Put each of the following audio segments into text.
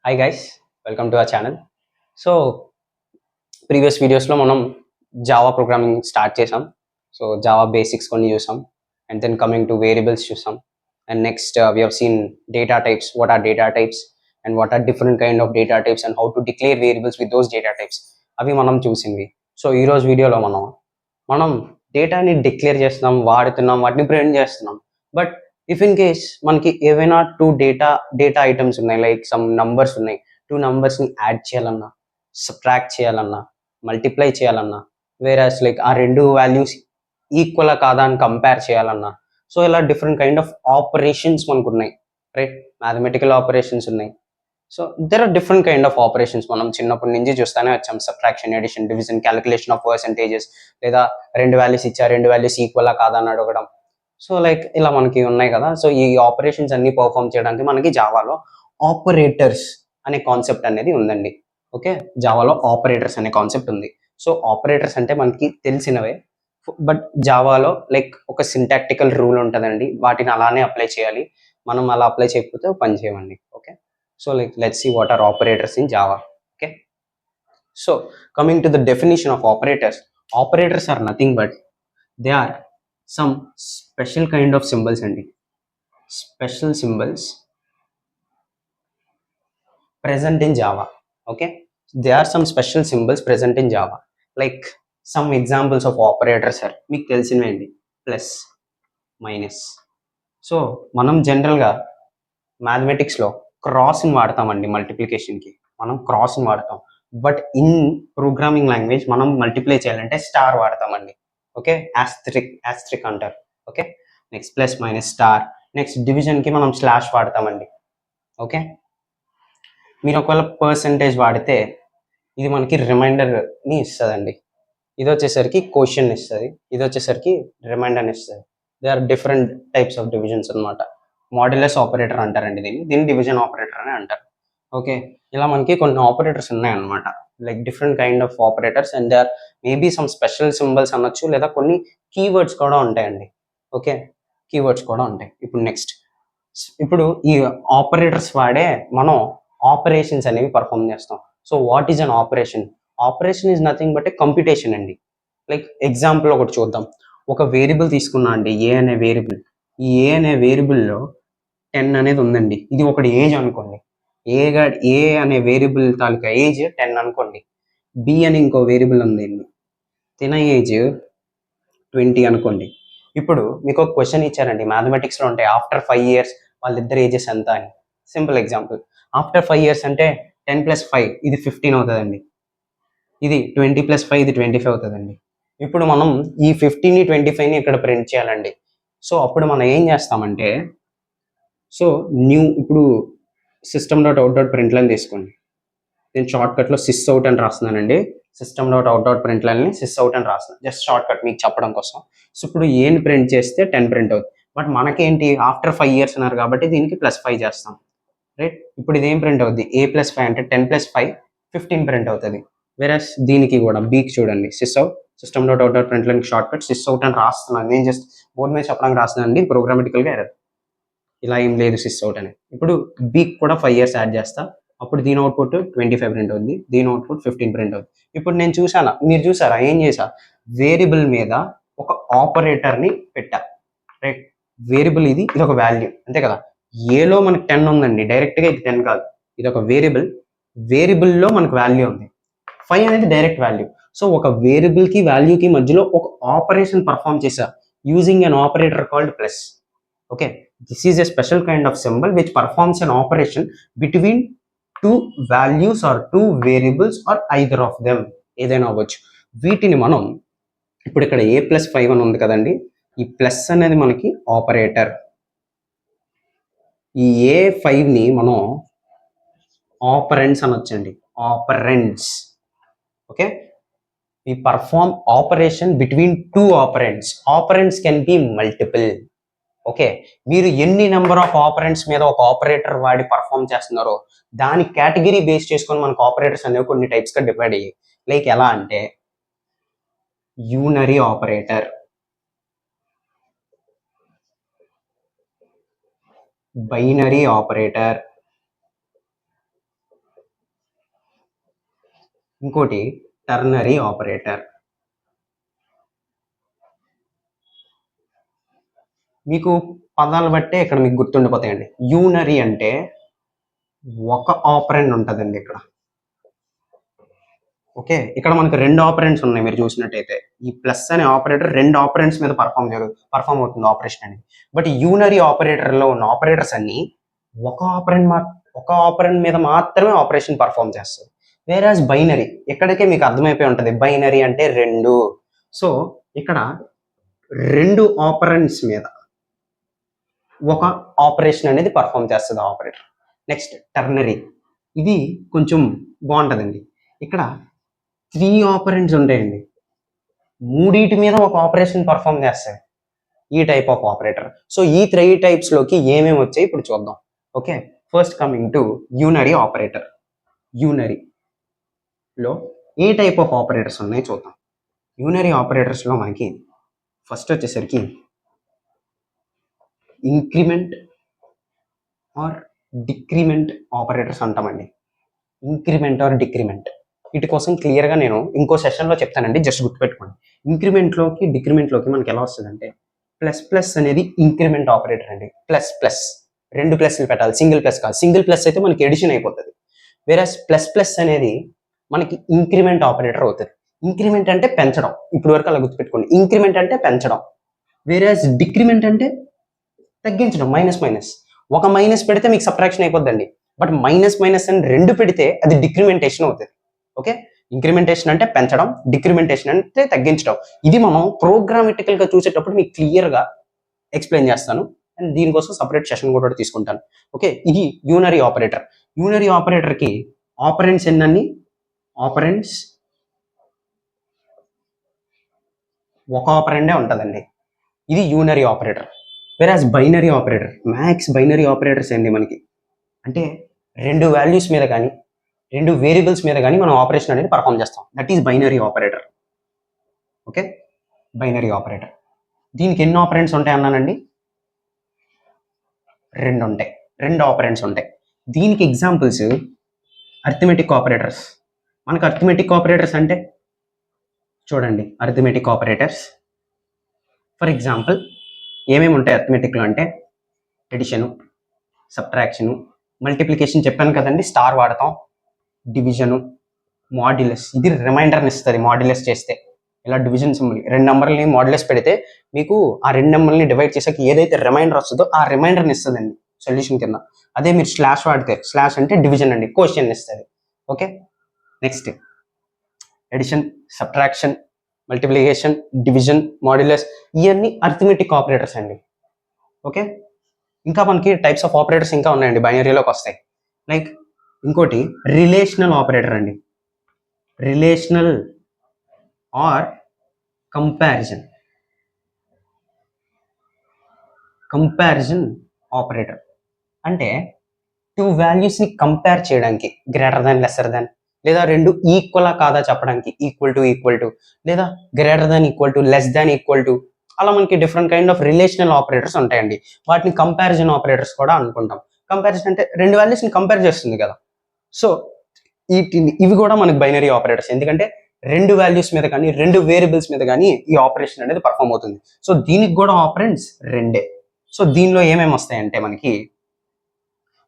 Hi guys, welcome to our channel. So previous వీడియోస్లో మనం Java programming start చేసాం. So Java basics కొన్ని చూసాం, and then coming to variables చూసాం, and next we have seen data types, what are data types and what are different kind of data types and how to declare variables with those data types, అవి మనం చూసింది. So ఈరోజు వీడియోలో మనం డేటాని declare చేస్తున్నాం, వాడుతున్నాం, వాటిని ప్రింట్ చేస్తున్నాం. బట్ ఇఫ్ ఇన్ కేస్ మనకి ఏవైనా డేటా ఐటమ్స్ ఉన్నాయి, లైక్ సమ్ నంబర్స్ ఉన్నాయి, టూ నంబర్స్ని యాడ్ చేయాలన్నా, సబ్ట్రాక్ట్ చేయాలన్నా, మల్టిప్లై చేయాలన్నా, వేరస్ లైక్ ఆ రెండు వాల్యూస్ ఈక్వల్ కాదా అని కంపేర్ చేయాలన్నా, సో ఇలా డిఫరెంట్ కైండ్ ఆఫ్ ఆపరేషన్స్ మనకు ఉన్నాయి, రైట్? మ్యాథమెటికల్ ఆపరేషన్స్ ఉన్నాయి. So there are different kind of operations మనం చిన్నప్పటి నుంచి చూస్తూనే వచ్చాం. Subtraction, addition, division, calculation of percentages, లేదా రెండు వాల్యూస్ ఇచ్చా, రెండు వాల్యూస్ ఈక్వల్ కాదా అని అడగడం. సో లైక్ ఇలా మనకి ఉన్నాయి కదా. సో ఈ ఆపరేషన్స్ అన్ని పర్ఫామ్ చేయడానికి మనకి జావాలో ఆపరేటర్స్ అనే కాన్సెప్ట్ అనేది ఉందండి. ఓకే, జావాలో ఆపరేటర్స్ అనే కాన్సెప్ట్ ఉంది. సో ఆపరేటర్స్ అంటే మనకి తెలిసినవే, బట్ జావాలో లైక్ ఒక సింటాక్టికల్ రూల్ ఉంటుందండి, వాటిని అలానే అప్లై చేయాలి. మనం అలా అప్లై చేయకపోతే పని చేయమండి. Okay, so like let's see what are operators in Java. Okay, so coming to the definition of operators are nothing but they are some special kind of symbols and special symbols present in Java. Okay, there are some special symbols present in Java, like some examples of operators are మీకు తెలిసినవేండి, plus, minus. So మనం జనరల్గా మ్యాథమెటిక్స్లో క్రాస్ని వాడతామండి, మల్టిప్లికేషన్కి మనం క్రాస్ని వాడతాం. But in programming language మనం multiply చేయాలంటే star వాడతామండి. Okay, asterisk అంటారు. Okay, next plus, minus, star. Next డివిజన్కి మనం స్లాష్ వాడతామండి. ఓకే, మీరు ఒకవేళ పర్సంటేజ్ వాడితే ఇది మనకి రిమైండర్ని ఇస్తుందండి. ఇది వచ్చేసరికి క్వశ్చన్ ఇస్తుంది, ఇది వచ్చేసరికి రిమైండర్ని ఇస్తుంది. They are different types of divisions అనమాట. మాడ్యులస్ ఆపరేటర్ అంటారండి దీన్ని డివిజన్ ఆపరేటర్ అని అంటారు. ఓకే, ఇలా మనకి కొన్ని ఆపరేటర్స్ ఉన్నాయన్నమాట, like different kind of operators, and they or maybe some special symbols అనొచ్చు, లేదా కొన్ని కీవర్డ్స్ కూడా ఉంటాయండి. ఓకే, కీవర్డ్స్ కూడా ఉంటాయి. ఇప్పుడు ఈ ఆపరేటర్స్ వాడే మనం ఆపరేషన్స్ అనేవి పర్ఫామ్ చేస్తాం. So what is an operation? Operation is nothing but A computation అండి. లైక్ ఎగ్జాంపుల్ ఒకటి చూద్దాం. ఒక వేరియబుల్ తీసుకున్నా అండి, ఏ అనే వేరియబుల్. ఈ ఏ అనే వేరియబుల్లో 10 అనేది ఉందండి. ఇది ఒకటి ఏజ్ అనుకోండి. ఏ అనే వేరియబుల్ తాలూకా ఏజ్ 10 అనుకోండి. బి అని ఇంకో వేరియబుల్ ఉంది, తిన ఏజ్ 20 అనుకోండి. ఇప్పుడు మీకు ఒక క్వశ్చన్ ఇచ్చారండి, మ్యాథమెటిక్స్లో ఉంటాయి, ఆఫ్టర్ 5 years వాళ్ళిద్దరు ఏజెస్ ఎంత అని. సింపుల్ ఎగ్జాంపుల్, ఆఫ్టర్ 5 years అంటే 10 + 5 ఇది 15 అవుతుందండి. ఇది 20 + 5 ఇది 25 అవుతుందండి. ఇప్పుడు మనం ఈ 15ని 25ని ఇక్కడ ప్రింట్ చేయాలండి. సో అప్పుడు మనం ఏం చేస్తామంటే, సో ఇప్పుడు system.out.println తీసుకోండి. నేను షార్ట్కట్లో సిస్ అవుట్ అని రాస్తున్నానండి. system.out.println సిస్ అవుట్ అని రాస్తున్నాను, జస్ట్ షార్ట్కట్ మీకు చెప్పడం కోసం. సో ఇప్పుడు ఏని ప్రింట్ చేస్తే 10 ప్రింట్ అవుతుంది. బట్ మనకేంటి, ఆఫ్టర్ 5 years అన్నారు కాబట్టి దీనికి +5 చేస్తాం, రైట్? ఇప్పుడు ఇదేం ప్రింట్ అవుద్ది, a + 5 అంటే 10 + 5 15 ప్రింట్ అవుతుంది. వేరస్ దీనికి కూడా బీకి చూడండి, sys out, system.out.println shortcut sys out అని రాస్తున్నాను. నేను జస్ట్ బోర్డు మీద చెప్పడానికి రాస్తున్నాను అండి, ప్రోగ్రామటికల్గా ఎర్రర్, ఇలా ఏం లేదు సిస్ అవుట్ అని. ఇప్పుడు బీకి కూడా 5 years యాడ్ చేస్తా, అప్పుడు దీని అవుట్పుట్ 25 ప్రింట్ అవుతుంది, దీని అవుట్పుట్ 15 ప్రింట్ అవుతుంది. ఇప్పుడు నేను మీరు చూసారా ఏం చేసా, వేరియబుల్ మీద ఒక ఆపరేటర్ని పెట్టా, రైట్? వేరియబుల్ ఇది ఒక వాల్యూ, అంతే కదా. ఏలో మనకు 10 ఉందండి, డైరెక్ట్గా ఇది 10 కాదు, ఇది ఒక వేరియబుల్లో మనకు వాల్యూ ఉంది. 5 అనేది డైరెక్ట్ వాల్యూ. సో ఒక వేరియబుల్కి వాల్యూకి మధ్యలో ఒక ఆపరేషన్ పర్ఫామ్ చేసా using an operator called plus. Okay, this is a special kind of symbol which performs an operation between two values or two variables or either of them, ఏదైనా అవ్వచ్చు. వీటిని మనం ఇప్పుడు ఇక్కడ a + 5 అని ఉంది కదండి, ఈ ప్లస్ అనేది మనకి ఆపరేటర్. ఈ A5ని మనం ఆపరెంట్స్ అనొచ్చండి, operands. Okay, we perform operation between two operands. Operands can be multiple. Okay, మీరు ఎన్ని నెంబర్ ఆఫ్ ఆపరెంట్స్ మీద ఒక ఆపరేటర్ వాడి పర్ఫామ్ చేస్తున్నారో దాని కేటగిరీ బేస్ చేసుకొని మనకు ఆపరేటర్స్ అనేవి కొన్ని టైప్స్గా డివైడ్ అయ్యాయి. లైక్ ఎలా అంటే, యూనరీ ఆపరేటర్, బైనరీ ఆపరేటర్, ఇంకోటి టర్నరీ ఆపరేటర్. మీకు పదాలు బట్టే ఇక్కడ మీకు గుర్తుండిపోతాయండి. యూనరీ అంటే ఒక ఆపరెండ్ ఉంటుందండి ఇక్కడ. ఓకే, ఇక్కడ మనకు 2 ఆపరెంట్స్ ఉన్నాయి. మీరు చూసినట్టయితే ఈ ప్లస్ అనే ఆపరేటర్ 2 ఆపరెంట్స్ మీద పర్ఫామ్ అవుతుంది ఆపరేషన్ అనేది. బట్ యూనరీ ఆపరేటర్లో ఉన్న ఆపరేటర్స్ అన్ని ఒక ఆపరెంట్ మీద మాత్రమే ఆపరేషన్ పర్ఫామ్ చేస్తుంది. వేరాజ్ బైనరీ ఎక్కడికే మీకు అర్థమైపోయి ఉంటుంది. బైనరీ అంటే 2. సో ఇక్కడ 2 ఆపరెంట్స్ మీద ఒక ఆపరేషన్ అనేది పర్ఫామ్ చేస్తుంది ఆపరేటర్. నెక్స్ట్ టర్నరీ, ఇది కొంచెం బాగుంటుందండి. ఇక్కడ 3 ఆపరెంట్స్ ఉంటాయండి, 3 మీద ఒక ఆపరేషన్ పర్ఫామ్ చేస్తాయి ఈ టైప్ ఆఫ్ ఆపరేటర్. సో ఈ 3 టైప్స్లోకి ఏమేమి వచ్చాయి ఇప్పుడు చూద్దాం. Okay, first coming to unary operator. యూనరీలో ఏ టైప్ ఆఫ్ ఆపరేటర్స్ ఉన్నాయి చూద్దాం. యూనరీ ఆపరేటర్స్లో మనకి ఫస్ట్ వచ్చేసరికి ఇంక్రిమెంట్ ఆర్ డిక్రిమెంట్ ఆపరేటర్స్ అంటామండి. ఇంక్రిమెంట్ ఆర్ డిక్రిమెంట్, వీటి కోసం క్లియర్గా నేను ఇంకో సెషన్లో చెప్తానండి, జస్ట్ గుర్తుపెట్టుకోండి. ఇంక్రిమెంట్లోకి డిక్రిమెంట్లోకి మనకి ఎలా వస్తుందంటే ప్లస్ ప్లస్ అనేది ఇంక్రిమెంట్ ఆపరేటర్ అండి. ప్లస్ ప్లస్ 2 ప్లస్లు పెట్టాలి, సింగిల్ ప్లస్ కాదు. సింగిల్ ప్లస్ అయితే మనకి ఎడిషన్ అయిపోతుంది. వేరే ప్లస్ ప్లస్ అనేది మనకి ఇంక్రిమెంట్ ఆపరేటర్ అవుతుంది. ఇంక్రిమెంట్ అంటే పెంచడం, ఇప్పుడు వరకు అలా గుర్తుపెట్టుకోండి. ఇంక్రిమెంట్ అంటే పెంచడం, వేరే డిక్రిమెంట్ అంటే తగ్గించడం. మైనస్ మైనస్, ఒక మైనస్ పెడితే మీకు సబ్ట్రాక్షన్ అయిపోద్దండి. బట్ మైనస్ మైనస్ అని 2 పెడితే అది డిక్రిమెంటేషన్ అవుతుంది. ఓకే, ఇంక్రిమెంటేషన్ అంటే పెంచడం, డిక్రిమెంటేషన్ అంటే తగ్గించడం. ఇది మనం ప్రోగ్రామటికల్ గా చూసేటప్పుడు మీకు క్లియర్ గా ఎక్స్ప్లెయిన్ చేస్తాను, అండ్ దీనికోసం సపరేట్ సెషన్ కూడా తీసుకుంటాను. ఓకే, ఇది యూనరీ ఆపరేటర్. యూనరీ ఆపరేటర్ కి ఆపరెంట్స్ ఎన్ని? ఆపరెంట్స్ ఒక ఆపరెండే ఉంటుందండి. ఇది unary operator. Whereas binary operator, max binary operators ఏంటి మనకి అంటే 2 వాల్యూస్ మీద కానీ 2 వేరియబుల్స్ మీద కానీ మనం ఆపరేషన్ అనేది పర్ఫామ్ చేస్తాం. That is binary operator. Okay, binary operator. దీనికి ఎన్ని ఆపరెంట్స్ ఉంటాయి అన్నానండి? 2 ఉంటాయి, 2 ఆపరెంట్స్ ఉంటాయి. దీనికి ఎగ్జాంపుల్స్ అర్థమెటిక్ ఆపరేటర్స్. మనకు అర్థమెటిక్ ఆపరేటర్స్ అంటే చూడండి, అర్థమెటిక్ ఆపరేటర్స్ ఫర్ ఎగ్జాంపుల్ ఏమేమి ఉంటాయి అర్థమెటిక్లో అంటే ఎడిషను, సబ్ట్రాక్షను, మల్టిప్లికేషన్ చెప్పాను కదండి, స్టార్ వాడతాం, డివిజను, మాడ్యులస్. ఇది రిమైండర్ని ఇస్తుంది. మాడ్యులస్ చేస్తే ఇలా డివిజన్ సింబల్ 2 నెంబర్ని మాడ్యులస్ పెడితే మీకు ఆ 2 నెంబర్ని డివైడ్ చేసాక ఏదైతే రిమైండర్ వస్తుందో ఆ రిమైండర్ని ఇస్తుందండి సొల్యూషన్ కింద. అదే మీరు స్లాష్ వాడితే, స్లాష్ అంటే డివిజన్ అండి, క్వశ్చన్ ఇస్తుంది. Okay, next addition, subtraction, multiplication, division, modulus, ఇవన్నీ అర్థమెటిక్ ఆపరేటర్స్ అండి. ఓకే, ఇంకా మనకి టైప్స్ ఆఫ్ ఆపరేటర్స్ ఇంకా ఉన్నాయండి, బైనరీలోకి వస్తాయి. లైక్ ఇంకోటి రిలేషనల్ ఆపరేటర్ అండి. రిలేషనల్ ఆర్ కంపారిజన్ ఆపరేటర్ అంటే 2 వాల్యూస్ని కంపేర్ చేయడానికి, గ్రేటర్ దాన్, లెస్సర్ దాన్, లేదా 2 ఈక్వలా కాదా చెప్పడానికి, ఈక్వల్ టు, లేదా greater than equal to, less than equal to, అలా మనకి different kind of relational operators ఉంటాయండి. వాటిని కంపారిజన్ ఆపరేటర్స్ కూడా అనుకుంటాం. కంపారిజన్ అంటే 2 వాల్యూస్ని కంపేర్ చేస్తుంది కదా. సో ఇవి కూడా మనకి బైనరీ ఆపరేటర్స్, ఎందుకంటే 2 వాల్యూస్ మీద కానీ 2 వేరియబుల్స్ మీద కానీ ఈ ఆపరేషన్ అనేది పర్ఫామ్ అవుతుంది. సో దీనికి కూడా ఆపరెంట్స్ 2. సో దీనిలో ఏమేమి వస్తాయంటే మనకి,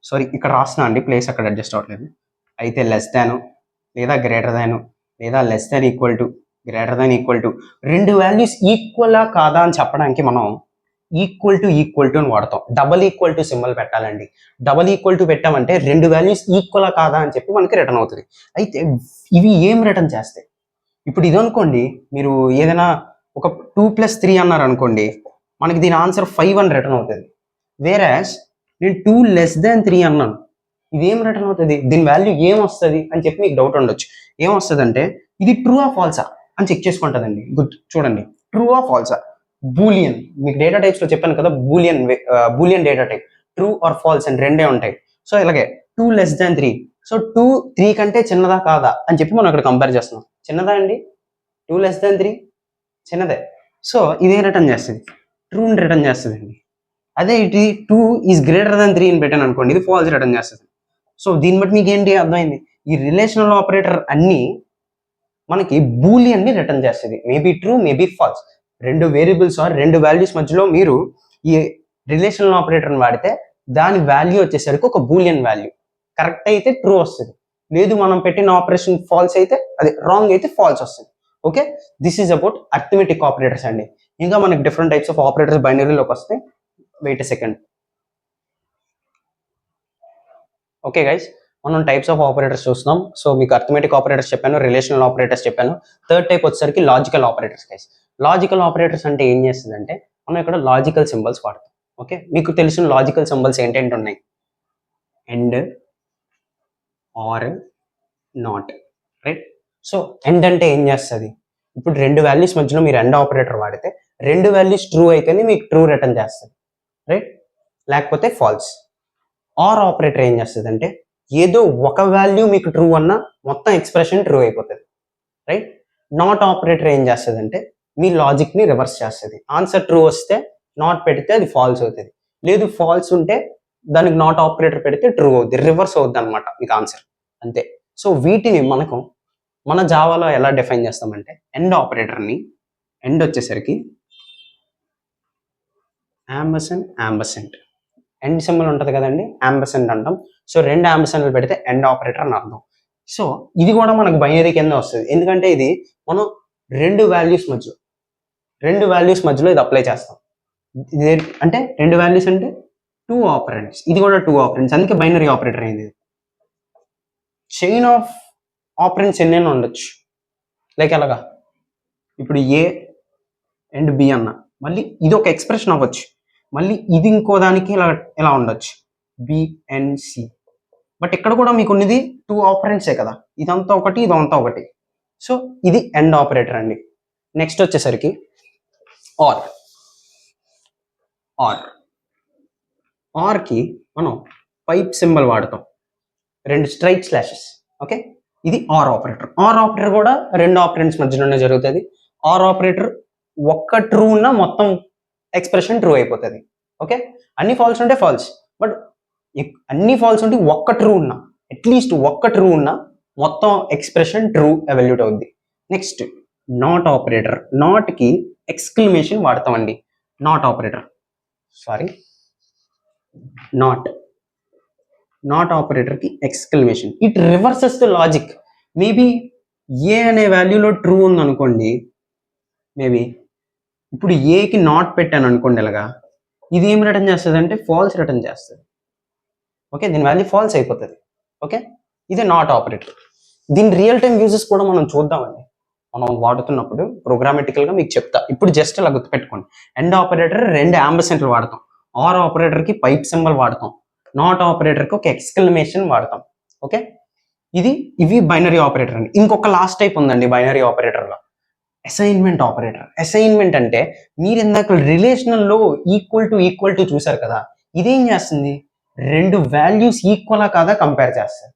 సారీ ఇక్కడ రాస్తున్నా అండి, ప్లేస్ అక్కడ అడ్జస్ట్ అవ్వట్లేదు. అయితే లెస్ దాను, లేదా గ్రేటర్ దాను, లేదా less than equal to, greater than equal to, 2 values ఈక్వలా కాదా అని చెప్పడానికి మనం ఈక్వల్ టు అని వాడతాం. డబల్ ఈక్వల్ టు సింబల్ పెట్టాలండి. డబల్ ఈక్వల్ టు పెట్టామంటే 2 వాల్యూస్ ఈక్వలా కాదా అని చెప్పి మనకి రిటర్న్ అవుతుంది. అయితే ఇవి ఏం రిటర్న్ చేస్తాయి? ఇప్పుడు ఇది అనుకోండి, మీరు ఏదైనా ఒక 2+3 అన్నారు అనుకోండి, మనకి దీని ఆన్సర్ 5 అని రిటర్న్ అవుతుంది. వేరాస్ నేను 2<3 అన్నాను, ఇదేం రిటర్న్ అవుతుంది? దీని వాల్యూ ఏం వస్తుంది అని చెప్పి మీకు డౌట్ ఉండొచ్చు. ఏం వస్తుంది అంటే ఇది ట్రూ ఆ ఫాల్సా అని చెక్ చేసుకుంటుందండి. చూడండి, ట్రూ ఆ ఫాల్సా. బూలియన్, మీకు డేటా టైప్స్ లో చెప్పాను కదా, boolean data type, true or false అని 2 ఉంటాయి. సో ఇలాగే 2<3, సో 2 3 కంటే చిన్నదా కాదా అని చెప్పి మనం ఇక్కడ కంపేర్ చేస్తున్నాం. చిన్నదా అండి? 2<3 చిన్నదే. సో ఇదే రిటర్న్ చేస్తుంది, ట్రూని రిటర్న్ చేస్తుంది అండి. అదే ఇది 2 ఈజ్ గ్రేటర్ దాన్ 3 అని పెట్టాను అనుకోండి, ఇది ఫాల్స్ రిటర్న్ చేస్తుంది. సో దీన్ని బట్టి మీకు ఏంటి అర్థమైంది? ఈ రిలేషనల్ ఆపరేటర్ అన్ని మనకి బూలియన్ని రిటర్న్ చేస్తుంది, మేబీ ట్రూ మేబీ ఫాల్స్. రెండు వేరియబుల్స్ ఆర్ రెండు వాల్యూస్ మధ్యలో మీరు ఈ రిలేషనల్ ఆపరేటర్ని వాడితే దాని వాల్యూ వచ్చేసరికి ఒక బూలియన్ వాల్యూ. కరెక్ట్ అయితే ట్రూ వస్తుంది, లేదు మనం పెట్టిన ఆపరేషన్ ఫాల్స్ అయితే అది రాంగ్ అయితే ఫాల్స్ వస్తుంది. Okay, this is about arithmetic operators అండి. ఇంకా మనకి డిఫరెంట్ టైప్స్ ఆఫ్ ఆపరేటర్స్ బైనరీలోకి వస్తే wait a second. Okay guys, మనం టైప్స్ ఆఫ్ ఆపరేటర్స్ చూస్తున్నాం. సో మీకు అర్థమెటిక్ ఆపరేటర్స్ చెప్పాను, రిలేషనల్ ఆపరేటర్స్ చెప్పాను. థర్డ్ టైప్ వచ్చేసరికి logical operators guys. Logical operators అంటే ఏం చేస్తుందంటే మనం ఇక్కడ లాజికల్ సింబల్స్ వాడతాం. ఓకే, మీకు తెలిసిన లాజికల్ సింబల్స్ ఏంటంటే ఉన్నాయి, and, or, not, right. So and అంటే ఏం చేస్తుంది, ఇప్పుడు రెండు వాల్యూస్ మధ్యలో మీరు ఎండ్ ఆపరేటర్ వాడితే రెండు వాల్యూస్ ట్రూ అయితేనే మీకు ట్రూ రిటర్న్ చేస్తుంది, రైట్, లేకపోతే ఫాల్స్. ఆర్ ఆపరేటర్ ఏం చేస్తుంది అంటే ఏదో ఒక వాల్యూ మీకు ట్రూ అన్నా మొత్తం ఎక్స్ప్రెషన్ ట్రూ అయిపోతుంది, రైట్. నాట్ ఆపరేటర్ ఏం చేస్తుంది అంటే మీ లాజిక్ని రివర్స్ చేస్తుంది. ఆన్సర్ ట్రూ వస్తే నాట్ పెడితే అది ఫాల్స్ అవుతుంది, లేదు ఫాల్స్ ఉంటే దానికి నాట్ ఆపరేటర్ పెడితే ట్రూ అవుతుంది, రివర్స్ అవుద్ది అనమాట మీకు ఆన్సర్, అంతే. సో వీటిని మనకు మన జావాలో ఎలా డిఫైన్ చేస్తామంటే ఎండ్ ఆపరేటర్ని, ఎండ్ వచ్చేసరికి యాంబసెంట్, ఎండ్ సింబల్ ఉంటుంది కదండి, యాంబసెంట్ అంటాం. సో రెండు యాంబసెంట్లు పెడితే ఎండ్ ఆపరేటర్ అని అర్థం. సో ఇది కూడా మనకు బైనరీ కింద వస్తుంది, ఎందుకంటే ఇది మనం రెండు వాల్యూస్ మధ్యలో ఇది అప్లై చేస్తాం. ఇది అంటే రెండు వాల్యూస్ అంటే టూ ఆపరెంట్స్, ఇది కూడా టూ ఆపరెంట్స్, అందుకే బైనరీ ఆపరేటర్ అయింది. చైన్ ఆఫ్ ఆపరెంట్స్ ఎన్నైనా ఉండొచ్చు, లైక్ ఎలాగా, ఇప్పుడు ఏ అండ్ బి అన్న, మళ్ళీ ఇది ఒక ఎక్స్ప్రెషన్ అవ్వచ్చు, మళ్ళీ ఇది ఇంకో దానికి ఇలా ఉండొచ్చు, బి అండ్ సి. బట్ ఇక్కడ కూడా మీకు ఉన్నది టూ ఆపరెంట్సే కదా, ఇదంతా ఒకటి ఇదంతా ఒకటి. సో ఇది ఎండ్ ఆపరేటర్ అండి. నెక్స్ట్ వచ్చేసరికి ఆర్. ఆర్కి మనం పైప్ సింబల్ వాడతాం, రెండు స్ట్రైట్ స్లాషెస్. ఓకే, ఇది ఆర్ ఆపరేటర్. ఆర్ ఆపరేటర్ కూడా రెండు ఆపరెంట్స్ మధ్యలోనే జరుగుతుంది. ఆర్ ఆపరేటర్ ఒక్క ట్రూ ఉన్న మొత్తం ఎక్స్ప్రెషన్ ట్రూ అయిపోతుంది. ఓకే, అన్ని ఫాల్స్ ఉంటే ఫాల్స్, బట్ అన్ని ఫాల్స్ ఉంటే ఒక్క ట్రూ ఉన్నా, అట్లీస్ట్ ఒక్క ట్రూ ఉన్నా మొత్తం ఎక్స్ప్రెషన్ ట్రూ ఎవాల్యూట్ అవుద్ది. Next not operator. నాట్కి ఎక్స్క్లమేషన్ వాడతామండి. నాట్ ఆపరేటర్, సారీ, నాట్ ఆపరేటర్కి exclamation, it reverses the logic. Maybe A అనే వాల్యూలో ట్రూ ఉందనుకోండి, మేబీ ఇప్పుడు ఏకి నాట్ పెట్టాను అనుకోండి, ఇలాగా ఇది ఏం రిటర్న్ చేస్తుంది అంటే ఫాల్స్ రిటర్న్ చేస్తుంది. ఓకే, దీని వాల్యూ ఫాల్స్ అయిపోతుంది. ఓకే, ఇది నాట్ ఆపరేటర్. దీని రియల్ టైం యూజెస్ కూడా మనం చూద్దామండి, మనం వాడుతున్నప్పుడు ప్రోగ్రామెటికల్గా మీకు చెప్తా. ఇప్పుడు జస్ట్ ఇలా గుర్తుపెట్టుకోండి, ఎండ్ ఆపరేటర్ రెండు యాంబసెంట్లు వాడతాం, ఆర్ ఆపరేటర్కి పైప్ సింబల్ వాడతాం, నాట్ ఆపరేటర్కి ఒక ఎక్స్క్లమేషన్ వాడతాం. ఓకే, ఇవి బైనరీ ఆపరేటర్ అండి. ఇంకొక లాస్ట్ టైప్ ఉందండి బైనరీ ఆపరేటర్లో, అసైన్మెంట్ ఆపరేటర్. అసైన్మెంట్ అంటే మీరు ఇందాక రిలేషనల్లో ఈక్వల్ టు చూసారు కదా, ఇదేం చేస్తుంది, రెండు వాల్యూస్ ఈక్వలా కాదా కంపేర్ చేస్తారు.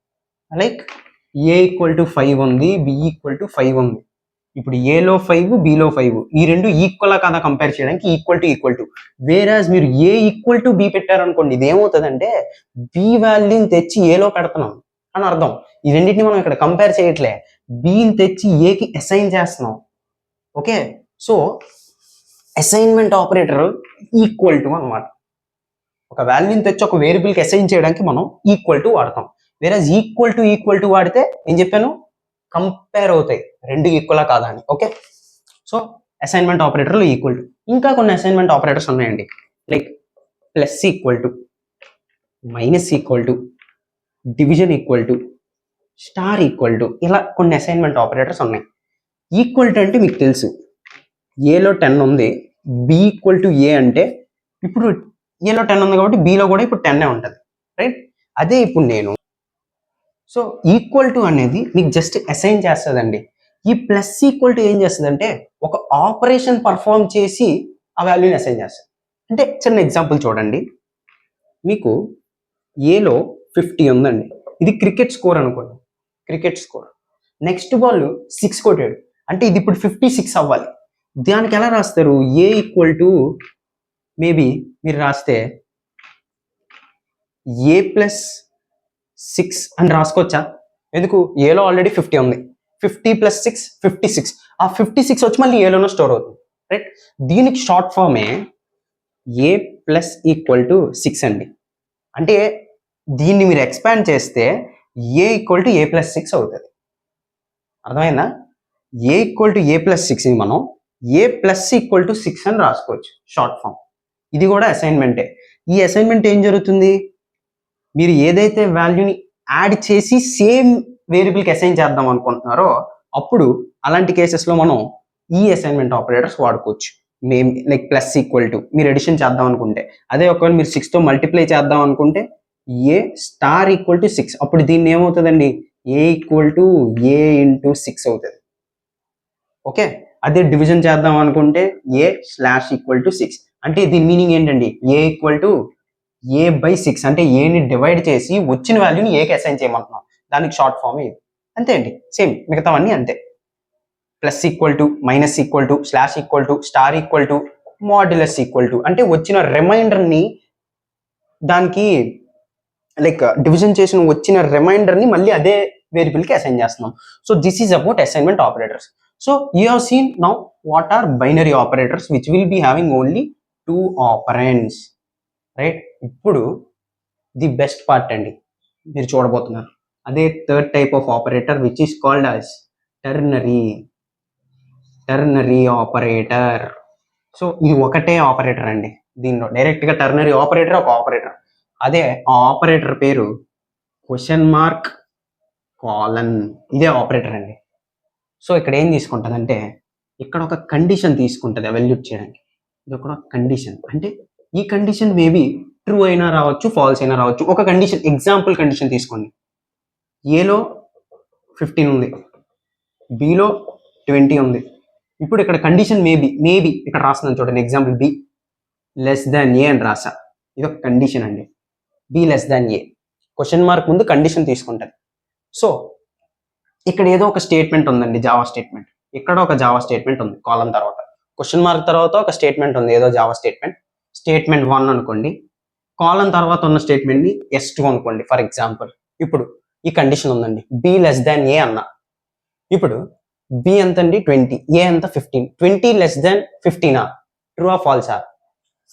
లైక్ ఏ = 5 ఉంది, బి = 5 ఉంది. ఇప్పుడు ఏలో 5 బిలో 5 ఈ రెండు ఈక్వలా కాదా కంపేర్ చేయడానికి ఈక్వల్ టు. వేరాజ్ మీరు ఏ = బి పెట్టారనుకోండి, ఇది ఏమవుతుందంటే బి వాల్యూని తెచ్చి ఏలో పెడుతున్నాం అని అర్థం. ఈ రెండింటిని మనం ఇక్కడ కంపేర్ చేయట్లే, బిని తెచ్చి ఏకి అసైన్ చేస్తున్నాం. Okay, so assignment operator equal to అనమాట. ఒక వాల్యూని తెచ్చి ఒక వేరియబుల్కి అసైన్ చేయడానికి మనం ఈక్వల్ టు వాడతాం. వేరాజ్ ఈక్వల్ టు వాడితే ఏం చెప్పాను, కంపేర్ అవుతాయి రెండు ఈక్వలా కాదా అని. ఓకే, సో అసైన్మెంట్ ఆపరేటర్లు ఈక్వల్ టు. ఇంకా కొన్ని అసైన్మెంట్ ఆపరేటర్స్ ఉన్నాయండి, like plus equal to, minus equal to, division equal to, star equal to, ఇలా కొన్ని అసైన్మెంట్ ఆపరేటర్స్ ఉన్నాయి. ఈక్వల్ టు అంటే మీకు తెలుసు, ఏలో 10 ఉంది, బి = ఏ అంటే ఇప్పుడు ఏలో 10 ఉంది కాబట్టి బిలో కూడా ఇప్పుడు 10 ఉంటుంది, రైట్. అదే ఇప్పుడు నేను, సో ఈక్వల్ టు అనేది మీకు జస్ట్ అసైన్ చేస్తుందండి. ఈ ప్లస్ ఈక్వల్ టు ఏం చేస్తుందంటే ఒక ఆపరేషన్ పర్ఫామ్ చేసి ఆ వాల్యూని అసైన్ చేస్తుంది. అంటే చిన్న ఎగ్జాంపుల్ చూడండి, మీకు ఏలో 50 ఉందండి, ఇది క్రికెట్ స్కోర్ అనుకోండి, క్రికెట్ స్కోర్. నెక్స్ట్ బాల్ 6 కొట్టాడు అంటే ఇది ఇప్పుడు 56 అవ్వాలి. దానికి ఎలా రాస్తారు, ఏ = మేబీ మీరు రాస్తే A + 6 అని రాసుకోవచ్చా, ఎందుకు ఏలో ఆల్రెడీ 50 ఉంది, 50 + 6 56. ఆ 56 వచ్చి మళ్ళీ ఏలోనో స్టోర్ అవుతుంది, రైట్? దీనికి షార్ట్ ఫామే ఏ ప్లస్ ఈక్వల్ టు 6 అండి. అంటే దీన్ని మీరు ఎక్స్పాండ్ చేస్తే A equal to A plus 6 అవుతుంది. అర్థమైందా? A equal to A plus 6ని మనం ఏ ప్లస్ ఈక్వల్ టు 6 అని రాసుకోవచ్చు షార్ట్ ఫామ్. ఇది కూడా అసైన్మెంటే. ఈ అసైన్మెంట్ ఏం జరుగుతుంది, మీరు ఏదైతే వాల్యూని యాడ్ చేసి సేమ్ వేరియబుల్కి అసైన్ చేద్దాం అనుకుంటున్నారో అప్పుడు అలాంటి కేసెస్లో మనం ఈ అసైన్మెంట్ ఆపరేటర్స్ వాడుకోవచ్చు. లైక్ ప్లస్ ఈక్వల్ టు మీరు ఎడిషన్ చేద్దాం అనుకుంటే, అదే ఒకవేళ మీరు 6తో మల్టిప్లై చేద్దాం అనుకుంటే ఏ స్టార్ ఈక్వల్ టు 6, అప్పుడు దీన్ని ఏమవుతుందండి, ఏ ఈక్వల్ టు ఏ ఇంటూ 6 అవుతుంది. ఓకే, అదే డివిజన్ చేద్దాం అనుకుంటే ఏ స్లాష్ ఈక్వల్ టు 6, అంటే దీని మీనింగ్ ఏంటండి, ఏ ఈక్వల్ టు ఏ బై 6, అంటే ఏని డివైడ్ చేసి వచ్చిన వాల్యూని ఏకి అసైన్ చేయమంటున్నాం. దానికి షార్ట్ ఫామ్ ఇది. అంతే అండి, సేమ్ మిగతావన్నీ అంతే. Plus equal to, minus equal to, slash equal to, star equal to, modulus equal to, అంటే వచ్చిన రిమైండర్ని దానికి లైక్ డివిజన్ చేసిన వచ్చిన రిమైండర్ని మళ్ళీ అదే వేరియబుల్కి అసైన్ చేస్తున్నాం. So this is about assignment operators. So you have seen now what are binary operators which will be having only 2 operands, right? ఇప్పుడు ది బెస్ట్ పార్ట్ అండి మీరు చూడబోతున్నారు, అదే third type of operator which is called as ternary operator. So ఇది ఒకటే operator అండి, దీనిలో డైరెక్ట్గా టర్నరీ ఆపరేటర్ ఒక ఆపరేటర్. అదే ఆ ఆపరేటర్ పేరు క్వశ్చన్ మార్క్ కాలన్. ఇదే ఆపరేటర్ అండి. సో ఇక్కడ ఏం తీసుకుంటుందంటే, ఇక్కడ ఒక కండిషన్ తీసుకుంటుంది ఎవాల్యూట్ చేయడానికి. ఇది ఒక కండిషన్, అంటే ఈ కండిషన్ మేబీ ట్రూ అయినా రావచ్చు, ఫాల్స్ అయినా రావచ్చు. ఒక కండిషన్, ఎగ్జాంపుల్ కండిషన్ తీసుకోండి. ఏలో 15 ఉంది, బిలో 20 ఉంది. ఇప్పుడు ఇక్కడ కండిషన్ మేబీ ఇక్కడ రాస్తున్నాను చూడండి, ఎగ్జాంపుల్ బి లెస్ దాన్ ఏ అని రాసా. ఇది ఒక కండిషన్ అండి, be less than A. Question mark ముందు కండిషన్ తీసుకుంటుంది. సో ఇక్కడ ఏదో ఒక స్టేట్మెంట్ ఉందండి, జావా స్టేట్మెంట్. ఇక్కడ ఒక జావా స్టేట్మెంట్ ఉంది కాలం తర్వాత, క్వశ్చన్ మార్క్ తర్వాత ఒక స్టేట్మెంట్ ఉంది, ఏదో జావా స్టేట్మెంట్, స్టేట్మెంట్ 1 అనుకోండి. కాలం తర్వాత ఉన్న స్టేట్మెంట్ని S2 అనుకోండి ఫర్ ఎగ్జాంపుల్. ఇప్పుడు ఈ కండిషన్ ఉందండి, బి లెస్ దాన్ ఏ అన్న. ఇప్పుడు బి ఎంత అండి 20, ఏ ఎంత 15. 20 లెస్ దాన్ 15 ట్రూ ఆ ఫాల్సా?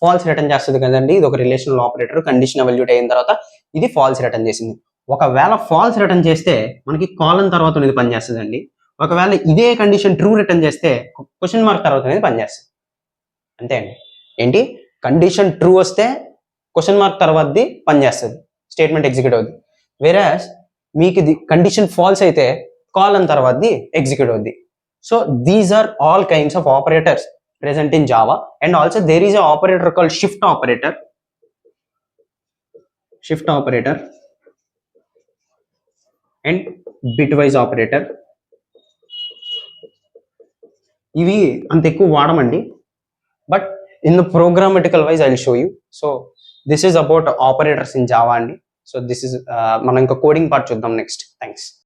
ఫాల్స్ రిటర్న్ చేస్తుంది కదండి. ఇది ఒక రిలేషనల్ ఆపరేటర్. కండిషన్ ఎవాల్యూట్ అయిన తర్వాత ఇది ఫాల్స్ రిటర్న్ చేసింది. ఒకవేళ ఫాల్స్ రిటర్న్ చేస్తే మనకి కాలం తర్వాత అనేది పనిచేస్తుందండి. ఒకవేళ ఇదే కండిషన్ ట్రూ రిటర్న్ చేస్తే క్వశ్చన్ మార్క్ తర్వాత అనేది పనిచేస్తుంది. అంతే అండి. ఏంటి, కండిషన్ ట్రూ వస్తే క్వశ్చన్ మార్క్ తర్వాతది పనిచేస్తుంది, స్టేట్మెంట్ ఎగ్జిక్యూట్ అవుద్ది. వేరాస్ మీకు ఇది కండిషన్ ఫాల్స్ అయితే కాలం తర్వాతది ఎగ్జిక్యూట్ అవుద్ది. So these are all kinds of operators present in Java, and also there is an operator called shift operator and bitwise operator. ఇవి అంత ఎక్కువ వాడమండి, but in the programmatical wise I will show you. So this is about operators in Java అండి. So this is మనం ఇంకా coding part చూద్దాం next. Thanks.